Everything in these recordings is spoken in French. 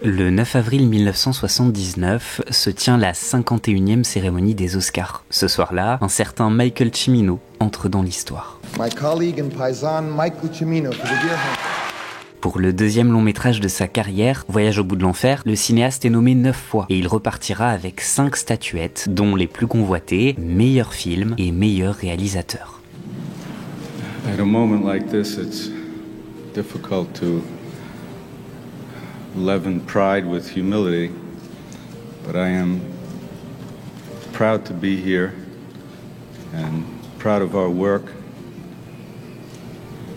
Le 9 avril 1979 se tient la 51e cérémonie des Oscars. Ce soir-là, un certain Michael Cimino entre dans l'histoire. My colleague and paisan Michael Cimino for the Deer Hunter. Pour le deuxième long métrage de sa carrière, Voyage au bout de l'enfer, le cinéaste est nommé 9 fois et il repartira avec 5 statuettes, dont les plus convoitées, meilleur film et meilleur réalisateur. At a moment like this, it's difficult to leaven pride with humility, but I am proud to be here and proud of our work,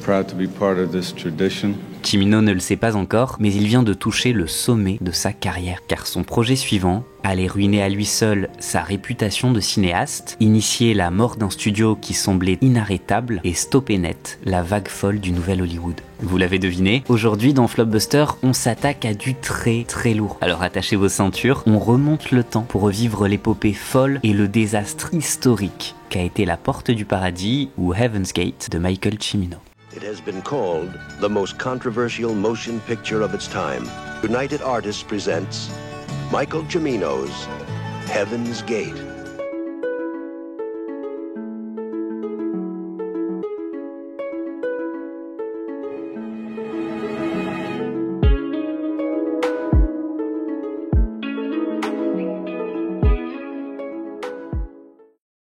proud to be part of this tradition. Cimino ne le sait pas encore, mais il vient de toucher le sommet de sa carrière, car son projet suivant allait ruiner à lui seul sa réputation de cinéaste, initier la mort d'un studio qui semblait inarrêtable et stopper net la vague folle du nouvel Hollywood. Vous l'avez deviné, aujourd'hui dans Flopbuster, on s'attaque à du très très lourd. Alors attachez vos ceintures, on remonte le temps pour revivre l'épopée folle et le désastre historique qu'a été La Porte du Paradis ou Heaven's Gate de Michael Cimino. It has been called the most controversial motion picture of its time. United Artists presents Michael Cimino's Heaven's Gate.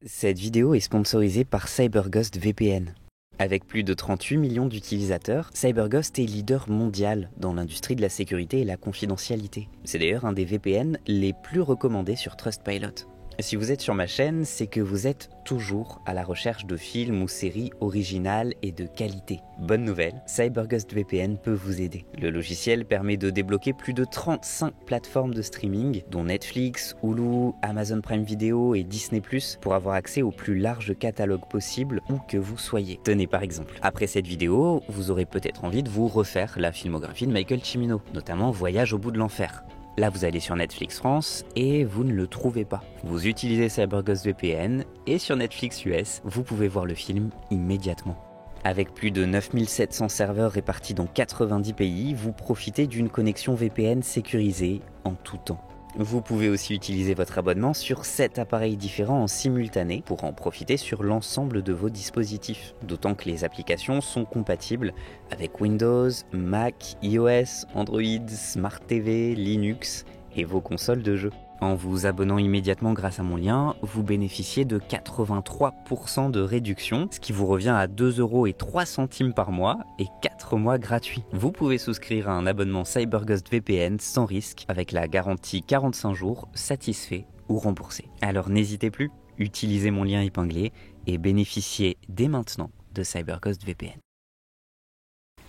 Cette vidéo est sponsorisée par CyberGhost VPN. Avec plus de 38 millions d'utilisateurs, CyberGhost est leader mondial dans l'industrie de la sécurité et la confidentialité. C'est d'ailleurs un des VPN les plus recommandés sur Trustpilot. Si vous êtes sur ma chaîne, c'est que vous êtes toujours à la recherche de films ou séries originales et de qualité. Bonne nouvelle, CyberGhost VPN peut vous aider. Le logiciel permet de débloquer plus de 35 plateformes de streaming, dont Netflix, Hulu, Amazon Prime Video et Disney+, pour avoir accès au plus large catalogue possible où que vous soyez. Tenez par exemple, après cette vidéo, vous aurez peut-être envie de vous refaire la filmographie de Michael Cimino, notamment Voyage au bout de l'enfer. Là, vous allez sur Netflix France et vous ne le trouvez pas. Vous utilisez CyberGhost VPN et sur Netflix US, vous pouvez voir le film immédiatement. Avec plus de 9700 serveurs répartis dans 90 pays, vous profitez d'une connexion VPN sécurisée en tout temps. Vous pouvez aussi utiliser votre abonnement sur 7 appareils différents en simultané pour en profiter sur l'ensemble de vos dispositifs. D'autant que les applications sont compatibles avec Windows, Mac, iOS, Android, Smart TV, Linux et vos consoles de jeux. En vous abonnant immédiatement grâce à mon lien, vous bénéficiez de 83% de réduction, ce qui vous revient à 2,03 € par mois et 4 mois gratuits. Vous pouvez souscrire à un abonnement CyberGhost VPN sans risque avec la garantie 45 jours, satisfait ou remboursé. Alors n'hésitez plus, utilisez mon lien épinglé et bénéficiez dès maintenant de CyberGhost VPN.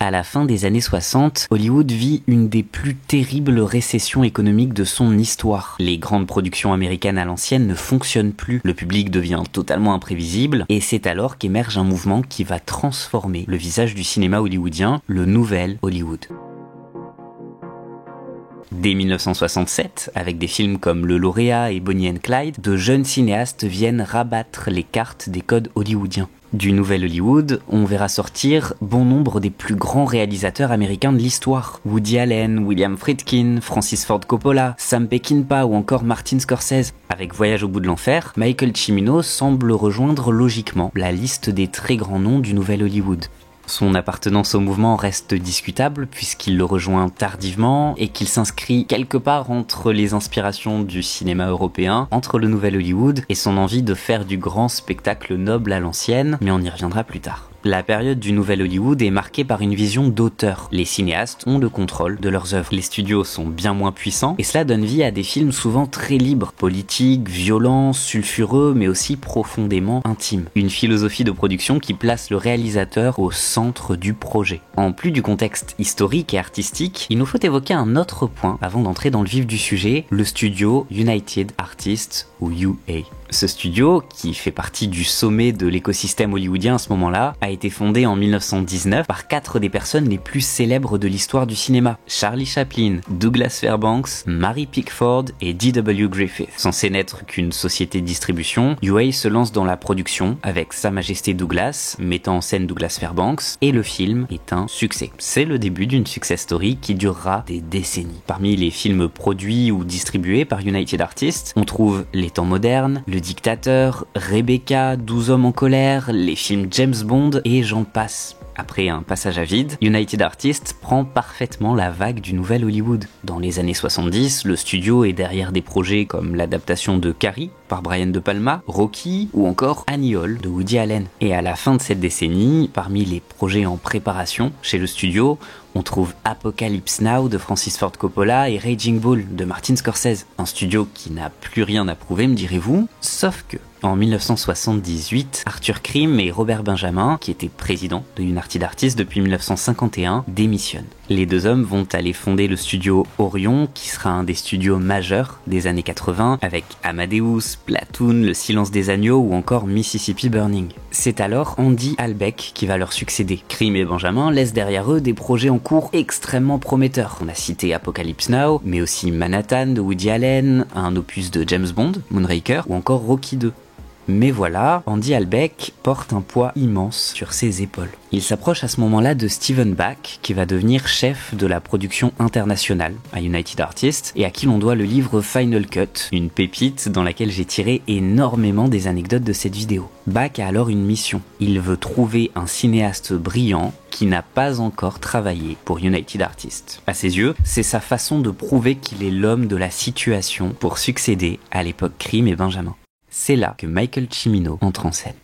À la fin des années 60, Hollywood vit une des plus terribles récessions économiques de son histoire. Les grandes productions américaines à l'ancienne ne fonctionnent plus, le public devient totalement imprévisible, et c'est alors qu'émerge un mouvement qui va transformer le visage du cinéma hollywoodien, le nouvel Hollywood. Dès 1967, avec des films comme Le Lauréat et Bonnie and Clyde, de jeunes cinéastes viennent rabattre les cartes des codes hollywoodiens. Du nouvel Hollywood, on verra sortir bon nombre des plus grands réalisateurs américains de l'histoire. Woody Allen, William Friedkin, Francis Ford Coppola, Sam Peckinpah ou encore Martin Scorsese. Avec Voyage au bout de l'enfer, Michael Cimino semble rejoindre logiquement la liste des très grands noms du nouvel Hollywood. Son appartenance au mouvement reste discutable puisqu'il le rejoint tardivement et qu'il s'inscrit quelque part entre les inspirations du cinéma européen, entre le nouvel Hollywood et son envie de faire du grand spectacle noble à l'ancienne, mais on y reviendra plus tard. La période du nouvel Hollywood est marquée par une vision d'auteur. Les cinéastes ont le contrôle de leurs œuvres. Les studios sont bien moins puissants et cela donne vie à des films souvent très libres, politiques, violents, sulfureux, mais aussi profondément intimes. Une philosophie de production qui place le réalisateur au centre du projet. En plus du contexte historique et artistique, il nous faut évoquer un autre point avant d'entrer dans le vif du sujet, le studio United Artists ou UA. Ce studio, qui fait partie du sommet de l'écosystème hollywoodien à ce moment-là, a été fondé en 1919 par 4 des personnes les plus célèbres de l'histoire du cinéma. Charlie Chaplin, Douglas Fairbanks, Mary Pickford et D.W. Griffith. Censé n'être qu'une société de distribution, UA se lance dans la production avec Sa Majesté Douglas, mettant en scène Douglas Fairbanks, et le film est un succès. C'est le début d'une success story qui durera des décennies. Parmi les films produits ou distribués par United Artists, on trouve Les Temps modernes, Le Dictateur, Rebecca, 12 hommes en colère, les films James Bond et j'en passe. Après un passage à vide, United Artists prend parfaitement la vague du nouvel Hollywood. Dans les années 70, le studio est derrière des projets comme l'adaptation de Carrie par Brian De Palma, Rocky ou encore Annie Hall de Woody Allen. Et à la fin de cette décennie, parmi les projets en préparation chez le studio, on trouve Apocalypse Now de Francis Ford Coppola et Raging Bull de Martin Scorsese. Un studio qui n'a plus rien à prouver, me direz-vous, sauf que en 1978, Arthur Krim et Robert Benjamin, qui étaient présidents de United Artists depuis 1951, démissionnent. Les deux hommes vont aller fonder le studio Orion, qui sera un des studios majeurs des années 80, avec Amadeus, Platoon, Le Silence des Agneaux ou encore Mississippi Burning. C'est alors Andy Albeck qui va leur succéder. Krim et Benjamin laissent derrière eux des projets en cours extrêmement prometteurs. On a cité Apocalypse Now, mais aussi Manhattan de Woody Allen, un opus de James Bond, Moonraker, ou encore Rocky 2. Mais voilà, Andy Albeck porte un poids immense sur ses épaules. Il s'approche à ce moment-là de Steven Bach, qui va devenir chef de la production internationale à United Artists, et à qui l'on doit le livre Final Cut, une pépite dans laquelle j'ai tiré énormément des anecdotes de cette vidéo. Bach a alors une mission. Il veut trouver un cinéaste brillant qui n'a pas encore travaillé pour United Artists. À ses yeux, c'est sa façon de prouver qu'il est l'homme de la situation pour succéder à l'époque Krim et Benjamin. C'est là que Michael Cimino entre en scène.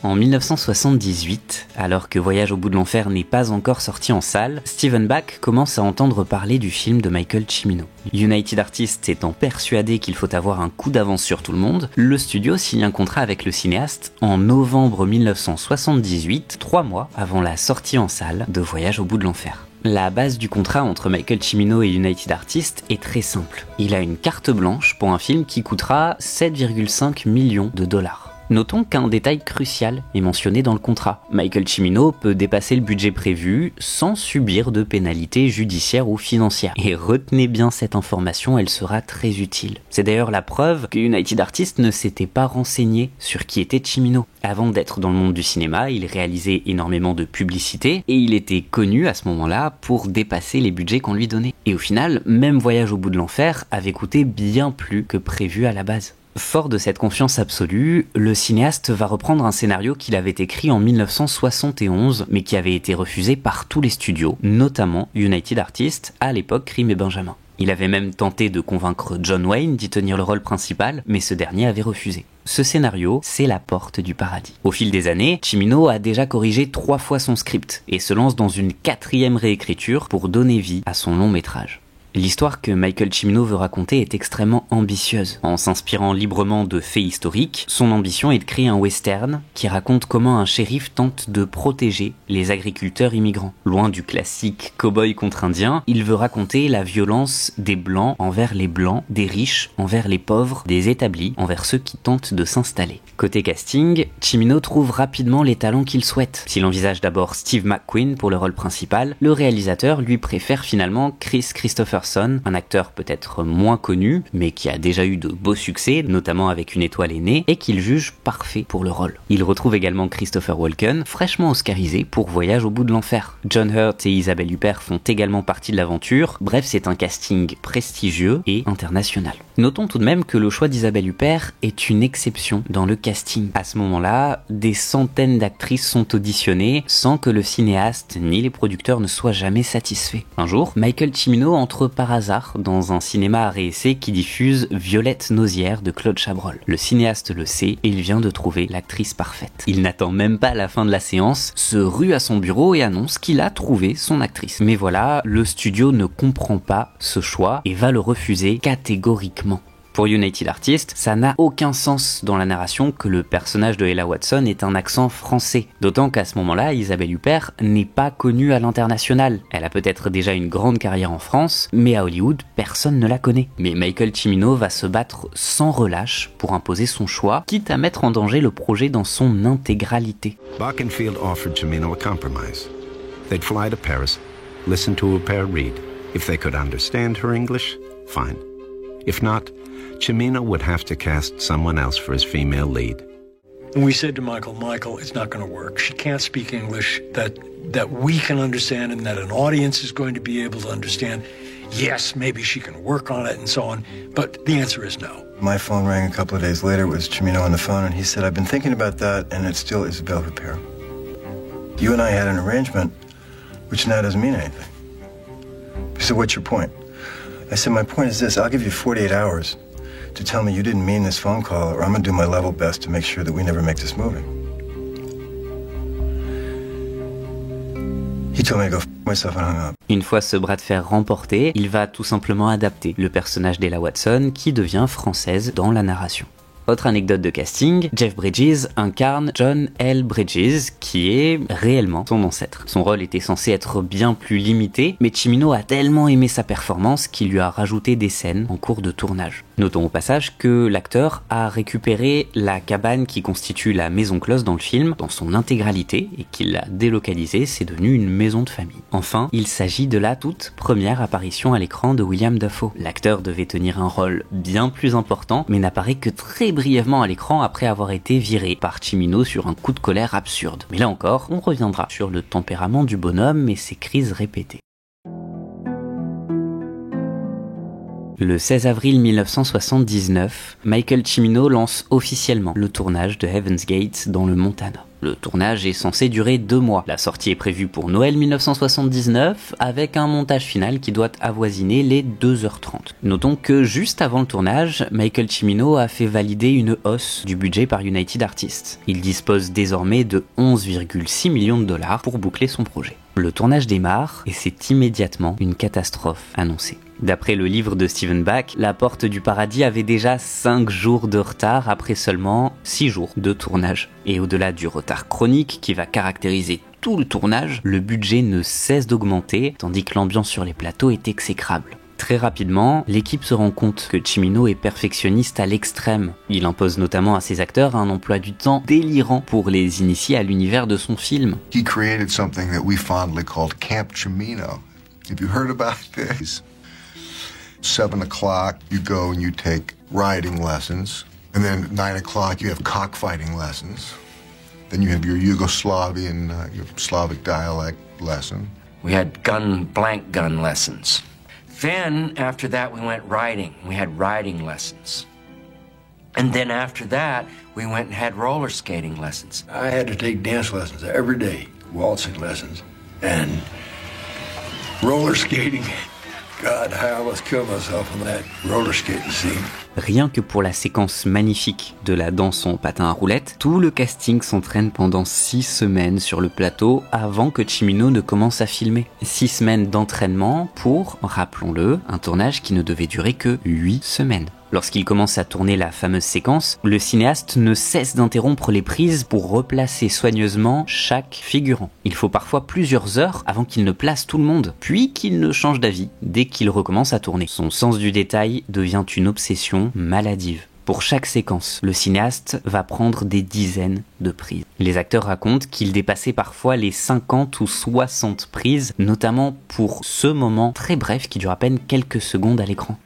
En 1978, alors que Voyage au bout de l'enfer n'est pas encore sorti en salle, Steven Bach commence à entendre parler du film de Michael Cimino. United Artists étant persuadé qu'il faut avoir un coup d'avance sur tout le monde, le studio signe un contrat avec le cinéaste en novembre 1978, 3 mois avant la sortie en salle de Voyage au bout de l'enfer. La base du contrat entre Michael Cimino et United Artists est très simple. Il a une carte blanche pour un film qui coûtera 7,5 millions de dollars. Notons qu'un détail crucial est mentionné dans le contrat. Michael Cimino peut dépasser le budget prévu sans subir de pénalités judiciaires ou financières. Et retenez bien cette information, elle sera très utile. C'est d'ailleurs la preuve que United Artists ne s'était pas renseigné sur qui était Cimino. Avant d'être dans le monde du cinéma, il réalisait énormément de publicité et il était connu à ce moment-là pour dépasser les budgets qu'on lui donnait. Et au final, même Voyage au bout de l'enfer avait coûté bien plus que prévu à la base. Fort de cette confiance absolue, le cinéaste va reprendre un scénario qu'il avait écrit en 1971, mais qui avait été refusé par tous les studios, notamment United Artists, à l'époque Krim et Benjamin. Il avait même tenté de convaincre John Wayne d'y tenir le rôle principal, mais ce dernier avait refusé. Ce scénario, c'est La Porte du Paradis. Au fil des années, Cimino a déjà corrigé 3 fois son script, et se lance dans une 4e réécriture pour donner vie à son long métrage. L'histoire que Michael Cimino veut raconter est extrêmement ambitieuse. En s'inspirant librement de faits historiques, son ambition est de créer un western qui raconte comment un shérif tente de protéger les agriculteurs immigrants. Loin du classique cow-boy contre indien, il veut raconter la violence des blancs envers les blancs, des riches envers les pauvres, des établis envers ceux qui tentent de s'installer. Côté casting, Cimino trouve rapidement les talents qu'il souhaite. S'il envisage d'abord Steve McQueen pour le rôle principal, le réalisateur lui préfère finalement Chris Christopherson, un acteur peut-être moins connu, mais qui a déjà eu de beaux succès, notamment avec Une étoile est née, et qu'il juge parfait pour le rôle. Il retrouve également Christopher Walken, fraîchement oscarisé pour Voyage au bout de l'enfer. John Hurt et Isabelle Huppert font également partie de l'aventure, bref c'est un casting prestigieux et international. Notons tout de même que le choix d'Isabelle Huppert est une exception dans le casting. À ce moment-là, des centaines d'actrices sont auditionnées sans que le cinéaste ni les producteurs ne soient jamais satisfaits. Un jour, Michael Cimino entre par hasard dans un cinéma art et essai qui diffuse Violette Nozière de Claude Chabrol. Le cinéaste le sait et il vient de trouver l'actrice parfaite. Il n'attend même pas la fin de la séance, se rue à son bureau et annonce qu'il a trouvé son actrice. Mais voilà, le studio ne comprend pas ce choix et va le refuser catégoriquement. Pour United Artists, ça n'a aucun sens dans la narration que le personnage de Ella Watson ait un accent français. D'autant qu'à ce moment-là, Isabelle Huppert n'est pas connue à l'international. Elle a peut-être déjà une grande carrière en France, mais à Hollywood, personne ne la connaît. Mais Michael Cimino va se battre sans relâche pour imposer son choix, quitte à mettre en danger le projet dans son intégralité. Barkenfield offered Cimino a compromise. They'd fly to Paris, listen to Huppert read. If they could understand her English, fine. If not, Cimino would have to cast someone else for his female lead. And we said to Michael, it's not going to work. She can't speak English that we can understand and that an audience is going to be able to understand. Yes, maybe she can work on it and so on, but the answer is no. My phone rang a couple of days later. It was Cimino on the phone, and he said, I've been thinking about that, and it's still Isabelle Huppert. You and I had an arrangement, which now doesn't mean anything. He said, what's your point? I said, my point is this. I'll give you 48 hours to tell me you didn't mean this phone call, or I'm going to do my level best to make sure that we never make this movie. He told me to go f*** myself and hung up. Une fois ce bras de fer remporté, il va tout simplement adapter le personnage d'Ella Watson qui devient française dans la narration. Autre anecdote de casting, Jeff Bridges incarne John L. Bridges, qui est réellement son ancêtre. Son rôle était censé être bien plus limité, mais Cimino a tellement aimé sa performance qu'il lui a rajouté des scènes en cours de tournage. Notons au passage que l'acteur a récupéré la cabane qui constitue la maison close dans le film dans son intégralité et qu'il l'a délocalisée, c'est devenu une maison de famille. Enfin, il s'agit de la toute première apparition à l'écran de William Dafoe. L'acteur devait tenir un rôle bien plus important, mais n'apparaît que très brièvement à l'écran après avoir été viré par Cimino sur un coup de colère absurde. Mais là encore, on reviendra sur le tempérament du bonhomme et ses crises répétées. Le 16 avril 1979, Michael Cimino lance officiellement le tournage de Heaven's Gate dans le Montana. Le tournage est censé durer 2 mois. La sortie est prévue pour Noël 1979, avec un montage final qui doit avoisiner les 2h30. Notons que juste avant le tournage, Michael Cimino a fait valider une hausse du budget par United Artists. Il dispose désormais de 11,6 millions de dollars pour boucler son projet. Le tournage démarre et c'est immédiatement une catastrophe annoncée. D'après le livre de Steven Bach, La Porte du Paradis avait déjà 5 jours de retard après seulement 6 jours de tournage. Et au-delà du retard chronique qui va caractériser tout le tournage, le budget ne cesse d'augmenter, tandis que l'ambiance sur les plateaux est exécrable. Très rapidement, l'équipe se rend compte que Cimino est perfectionniste à l'extrême. Il impose notamment à ses acteurs un emploi du temps délirant pour les initier à l'univers de son film. He created something that we fondly called Camp Cimino. Have you heard about this? 7 o'clock, you go and you take riding lessons. And then at 9 o'clock, you have cockfighting lessons. Then you have your Yugoslavian, your Slavic dialect lesson. We had blank gun lessons. Then, after that, we went riding. We had riding lessons. And then after that, we went and had roller skating lessons. I had to take dance lessons every day, waltzing lessons, and roller skating. God, I almost killed myself on that roller skating scene. Rien que pour la séquence magnifique de la danse en patin à roulettes, tout le casting s'entraîne pendant 6 semaines sur le plateau avant que Cimino ne commence à filmer. 6 semaines d'entraînement pour, rappelons-le, un tournage qui ne devait durer que 8 semaines. Lorsqu'il commence à tourner la fameuse séquence, le cinéaste ne cesse d'interrompre les prises pour replacer soigneusement chaque figurant. Il faut parfois plusieurs heures avant qu'il ne place tout le monde, puis qu'il ne change d'avis dès qu'il recommence à tourner. Son sens du détail devient une obsession maladive. Pour chaque séquence, le cinéaste va prendre des dizaines de prises. Les acteurs racontent qu'ils dépassaient parfois les 50 ou 60 prises, notamment pour ce moment très bref qui dure à peine quelques secondes à l'écran.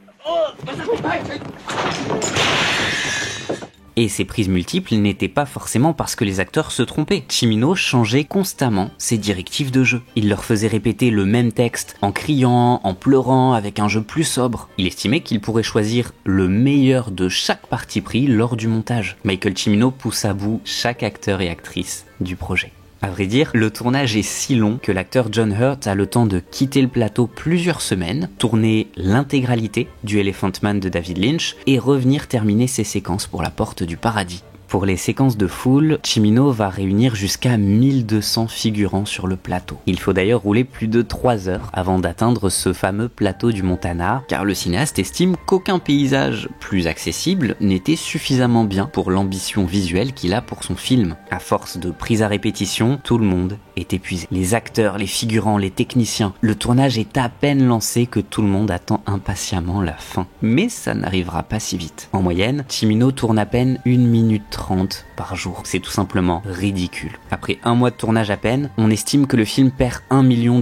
Et ces prises multiples n'étaient pas forcément parce que les acteurs se trompaient. Cimino changeait constamment ses directives de jeu. Il leur faisait répéter le même texte en criant, en pleurant, avec un jeu plus sobre. Il estimait qu'il pourrait choisir le meilleur de chaque parti pris lors du montage. Michael Cimino pousse à bout chaque acteur et actrice du projet. À vrai dire, le tournage est si long que l'acteur John Hurt a le temps de quitter le plateau plusieurs semaines, tourner l'intégralité du Elephant Man de David Lynch et revenir terminer ses séquences pour La Porte du Paradis. Pour les séquences de foule, Cimino va réunir jusqu'à 1200 figurants sur le plateau. Il faut d'ailleurs rouler plus de 3 heures avant d'atteindre ce fameux plateau du Montana, car le cinéaste estime qu'aucun paysage plus accessible n'était suffisamment bien pour l'ambition visuelle qu'il a pour son film. À force de prises à répétition, tout le monde est épuisé. Les acteurs, les figurants, les techniciens. Le tournage est à peine lancé que tout le monde attend impatiemment la fin. Mais ça n'arrivera pas si vite. En moyenne, Cimino tourne à peine 1 minute 30 par jour. C'est tout simplement ridicule. Après 1 mois de tournage à peine, on estime que le film perd $1 million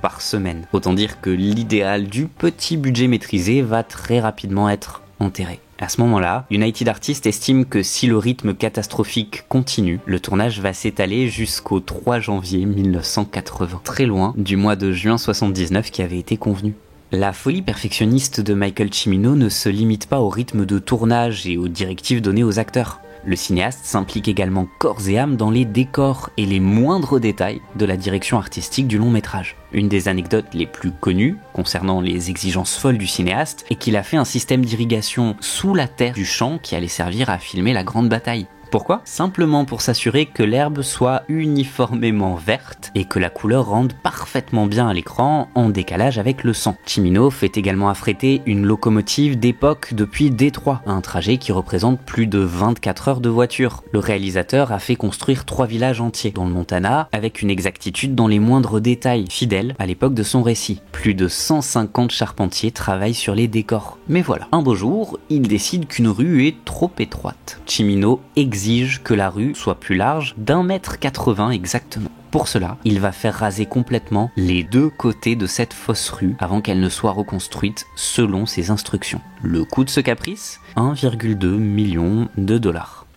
par semaine. Autant dire que l'idéal du petit budget maîtrisé va très rapidement être enterré. À ce moment-là, United Artists estime que si le rythme catastrophique continue, le tournage va s'étaler jusqu'au 3 janvier 1980, très loin du mois de juin 79 qui avait été convenu. La folie perfectionniste de Michael Cimino ne se limite pas au rythme de tournage et aux directives données aux acteurs. Le cinéaste s'implique également corps et âme dans les décors et les moindres détails de la direction artistique du long métrage. Une des anecdotes les plus connues concernant les exigences folles du cinéaste est qu'il a fait un système d'irrigation sous la terre du champ qui allait servir à filmer la grande bataille. Pourquoi ? Simplement pour s'assurer que l'herbe soit uniformément verte et que la couleur rende parfaitement bien à l'écran en décalage avec le sang. Cimino fait également affréter une locomotive d'époque depuis Détroit, un trajet qui représente plus de 24 heures de voiture. Le réalisateur a fait construire 3 villages entiers dans le Montana avec une exactitude dans les moindres détails, fidèle à l'époque de son récit. Plus de 150 charpentiers travaillent sur les décors. Mais voilà, un beau jour, il décide qu'une rue est trop étroite. Cimino exige que la rue soit plus large d'1,80 m exactement. Pour cela, il va faire raser complètement les 2 côtés de cette fausse rue avant qu'elle ne soit reconstruite selon ses instructions. Le coût de ce caprice ? $1,2 million.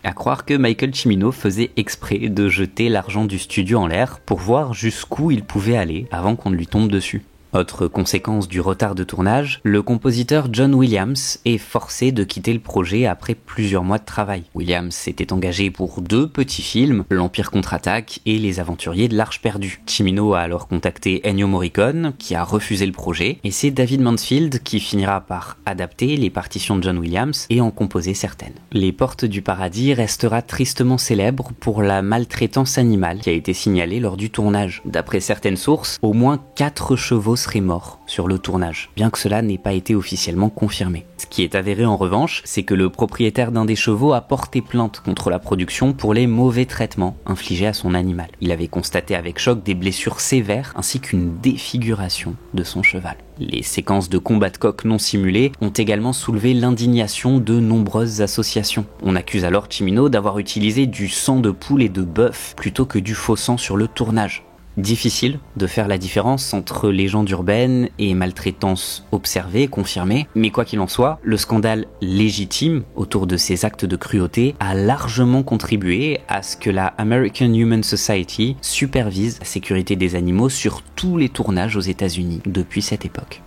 À croire que Michael Cimino faisait exprès de jeter l'argent du studio en l'air pour voir jusqu'où il pouvait aller avant qu'on ne lui tombe dessus. Autre conséquence du retard de tournage, le compositeur John Williams est forcé de quitter le projet après plusieurs mois de travail. Williams s'était engagé pour 2 petits films, L'Empire contre-attaque et Les Aventuriers de l'Arche perdue. Cimino a alors contacté Ennio Morricone, qui a refusé le projet, et c'est David Mansfield qui finira par adapter les partitions de John Williams et en composer certaines. Les Portes du Paradis restera tristement célèbre pour la maltraitance animale qui a été signalée lors du tournage. D'après certaines sources, au moins 4 chevaux serait mort sur le tournage, bien que cela n'ait pas été officiellement confirmé. Ce qui est avéré en revanche, c'est que le propriétaire d'un des chevaux a porté plainte contre la production pour les mauvais traitements infligés à son animal. Il avait constaté avec choc des blessures sévères ainsi qu'une défiguration de son cheval. Les séquences de combat de coq non simulés ont également soulevé l'indignation de nombreuses associations. On accuse alors Cimino d'avoir utilisé du sang de poule et de bœuf plutôt que du faux sang sur le tournage. Difficile de faire la différence entre légende urbaine et maltraitance observée, confirmée, mais quoi qu'il en soit, le scandale légitime autour de ces actes de cruauté a largement contribué à ce que la American Humane Society supervise la sécurité des animaux sur tous les tournages aux États-Unis depuis cette époque.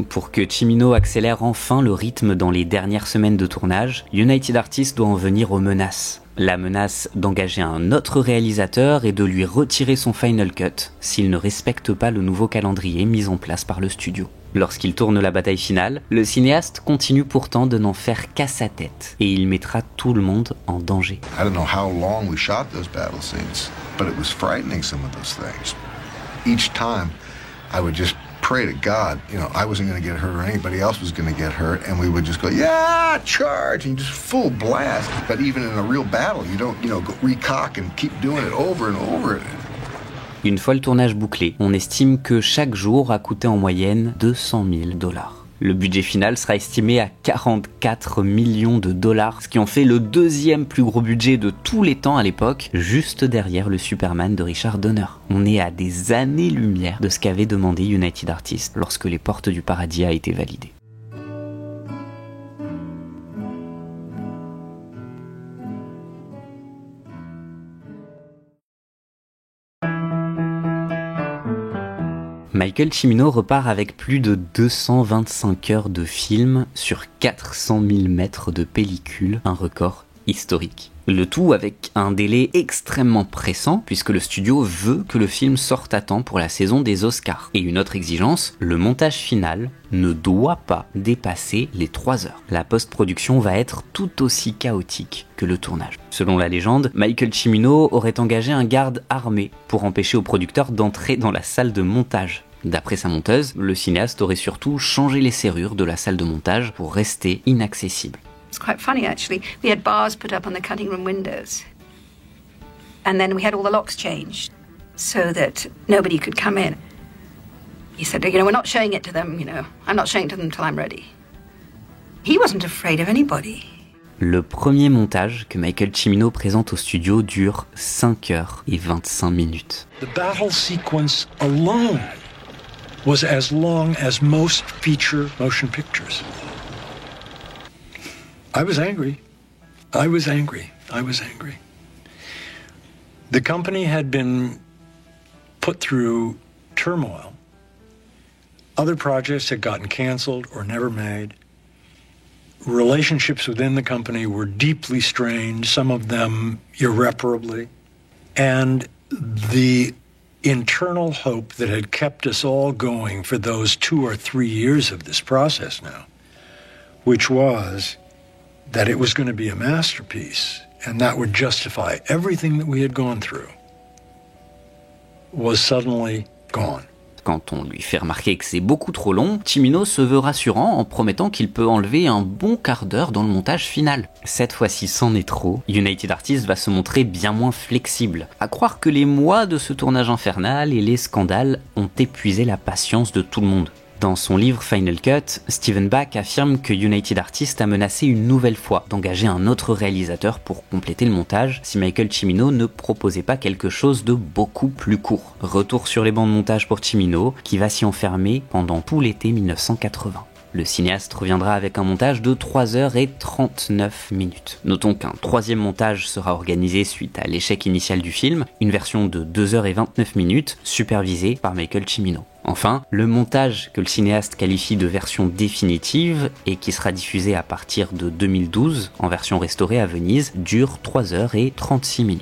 Pour que Cimino accélère enfin le rythme dans les dernières semaines de tournage, United Artists doit en venir aux menaces. La menace d'engager un autre réalisateur et de lui retirer son final cut s'il ne respecte pas le nouveau calendrier mis en place par le studio. Lorsqu'il tourne la bataille finale, le cinéaste continue pourtant de n'en faire qu'à sa tête et il mettra tout le monde en danger. I don't know how long we shot those battle scenes, but it was frightening, some of those things. Each time, I would just pray to God, I wasn't going to get hurt or anybody else was going to get hurt, and we would just go, yeah, charge, and just full blast. But even in a real battle, you don't, go recock and keep doing it over and over. Une fois le tournage bouclé, on estime que chaque jour a coûté en moyenne $200 000. Le budget final sera estimé à $44 millions, ce qui en fait le 2e plus gros budget de tous les temps à l'époque, juste derrière le Superman de Richard Donner. On est à des années-lumière de ce qu'avait demandé United Artists lorsque Les Portes du Paradis a été validé. Michael Cimino repart avec plus de 225 heures de film sur 400 000 mètres de pellicule, un record historique. Le tout avec un délai extrêmement pressant puisque le studio veut que le film sorte à temps pour la saison des Oscars. Et une autre exigence, le montage final ne doit pas dépasser les 3 heures. La post-production va être tout aussi chaotique que le tournage. Selon la légende, Michael Cimino aurait engagé un garde armé pour empêcher au producteur d'entrer dans la salle de montage. D'après sa monteuse, le cinéaste aurait surtout changé les serrures de la salle de montage pour rester inaccessible. It's quite funny, actually. We had bars put up on the cutting room windows. And then we had all the locks changed so that nobody could come in. He said, we're not showing it to them, I'm not showing it to them until I'm ready. He wasn't afraid of anybody. Le premier montage que Michael Cimino présente au studio dure 5 heures et 25 minutes. The battle sequence alone was as long as most feature motion pictures. I was angry. The company had been put through turmoil. Other projects had gotten canceled or never made. Relationships within the company were deeply strained, some of them irreparably. And the internal hope that had kept us all going for those 2 or 3 years of this process now, which was that it was going to be a masterpiece and that would justify everything that we had gone through, was suddenly gone. Quand on lui fait remarquer que c'est beaucoup trop long, Cimino se veut rassurant en promettant qu'il peut enlever un bon quart d'heure dans le montage final. Cette fois-ci, c'en est trop. United Artists va se montrer bien moins flexible. À croire que les mois de ce tournage infernal et les scandales ont épuisé la patience de tout le monde. Dans son livre Final Cut, Steven Bach affirme que United Artists a menacé une nouvelle fois d'engager un autre réalisateur pour compléter le montage si Michael Cimino ne proposait pas quelque chose de beaucoup plus court. Retour sur les bancs de montage pour Cimino, qui va s'y enfermer pendant tout l'été 1980. Le cinéaste reviendra avec un montage de 3h39. Notons qu'un 3e montage sera organisé suite à l'échec initial du film, une version de 2h29, supervisée par Michael Cimino. Enfin, le montage que le cinéaste qualifie de version définitive et qui sera diffusé à partir de 2012 en version restaurée à Venise dure 3h36.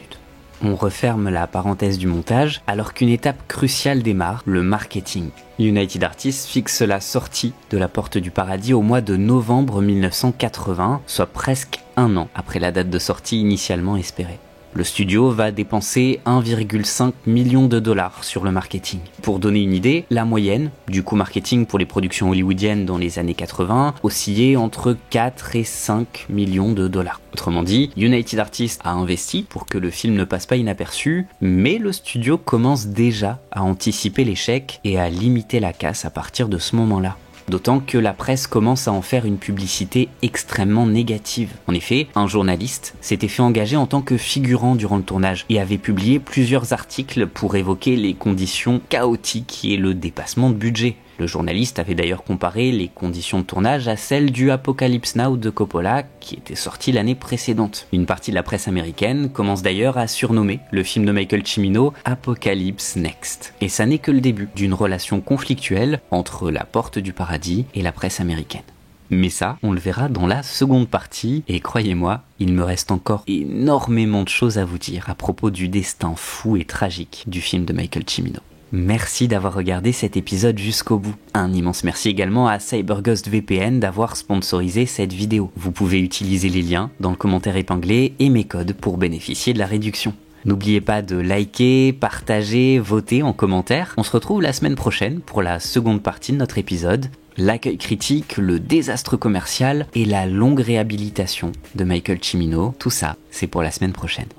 On referme la parenthèse du montage alors qu'une étape cruciale démarre, le marketing. United Artists fixe la sortie de La Porte du Paradis au mois de novembre 1980, soit presque 1 an après la date de sortie initialement espérée. Le studio va dépenser 1,5 million de dollars sur le marketing. Pour donner une idée, la moyenne du coût marketing pour les productions hollywoodiennes dans les années 80 oscillait entre 4 et 5 millions de dollars. Autrement dit, United Artists a investi pour que le film ne passe pas inaperçu, mais le studio commence déjà à anticiper l'échec et à limiter la casse à partir de ce moment-là. D'autant que la presse commence à en faire une publicité extrêmement négative. En effet, un journaliste s'était fait engager en tant que figurant durant le tournage et avait publié plusieurs articles pour évoquer les conditions chaotiques et le dépassement de budget. Le journaliste avait d'ailleurs comparé les conditions de tournage à celles du Apocalypse Now de Coppola qui était sorti l'année précédente. Une partie de la presse américaine commence d'ailleurs à surnommer le film de Michael Cimino Apocalypse Next. Et ça n'est que le début d'une relation conflictuelle entre La Porte du Paradis et la presse américaine. Mais ça, on le verra dans la seconde partie, et croyez-moi, il me reste encore énormément de choses à vous dire à propos du destin fou et tragique du film de Michael Cimino. Merci d'avoir regardé cet épisode jusqu'au bout. Un immense merci également à CyberGhost VPN d'avoir sponsorisé cette vidéo. Vous pouvez utiliser les liens dans le commentaire épinglé et mes codes pour bénéficier de la réduction. N'oubliez pas de liker, partager, voter en commentaire. On se retrouve la semaine prochaine pour la seconde partie de notre épisode. L'accueil critique, le désastre commercial et la longue réhabilitation de Michael Cimino. Tout ça, c'est pour la semaine prochaine.